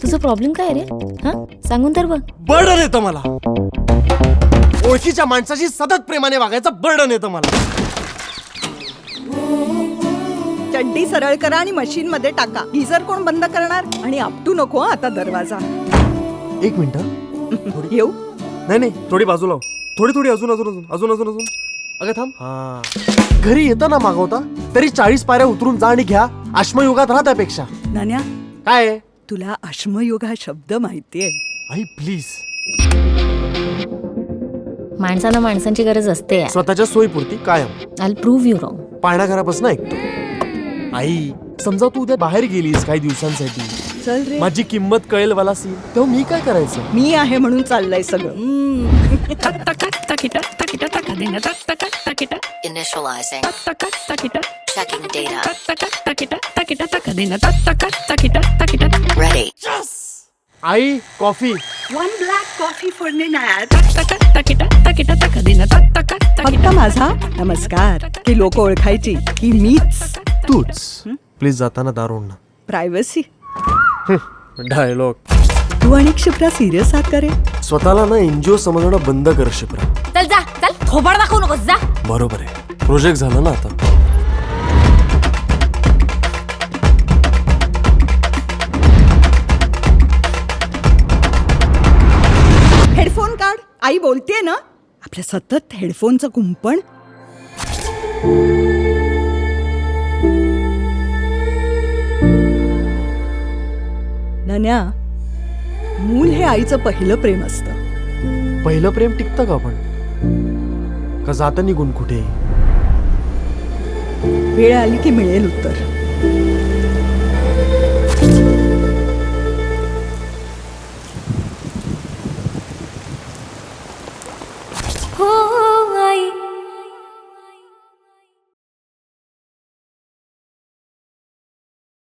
तुझा प्रॉब्लेम काय रे? हा, सांगून तर बघ. बर्डन येतं मला. ओळखीच्या माणसाशी सतत प्रेमाने वागायचं बर्डन येतं मला. चड्डी सरळ करा आणि मशीन मध्ये टाका. गीझर कोण बंद करणार? आणि आपटू नको आता दरवाजा. एक मिनिट. येऊ? नाही थोडी बाजूला हो. थोडी अजून अजून अजून अजून अजून अजून अगं थांब. हा, घरी येताना मागवता तरी 40 पायऱ्या उतरून जा आणि घ्या. अश्मयुगात राहा त्यापेक्षा. नान्या, काय तुला अश्मयुग हा शब्द माहितीये? आई प्लीज. माणसांना माणसांची गरज असते. स्वतःच्या सोयीपुरती कायम. I prove you wrong. पाळणा घरापासून ऐकतो. आई, समजा तू उद्या बाहेर गेलीस काही दिवसांसाठी, चल रे, माझी किंमत कळेल मला सी, तेव्हा मी काय करायचं? मी आहे म्हणून चाललंय सगळं. Initializing. Checking data. Ready. I, coffee. One black coffee for Ninad. फक्त माझा नमस्कार की लोक ओळखायची की मीच. तूच. प्लीज जाताना दारोड ना. प्रायव्हसी. डायलॉग. तू आणि क्षिप्रा सिरियस आहात का रे? स्वतःला ना एनजीओ समजणं बंद कर शिप्रा. चल जा, चल थोबाड दाखवू नकोस, जा. बरोबर आहे. प्रोजेक्ट झाला ना आता. हेडफोन काढ. आई बोलतेय ना. आपल्या सतत हेडफोनचं कुंपण. नन्या, मूल हे आईचं पहिलं प्रेम असतं. पहिलं प्रेम टिकतं का पण? का जातं निघून कुठे? वेळ आली की मिळेल उत्तर. हो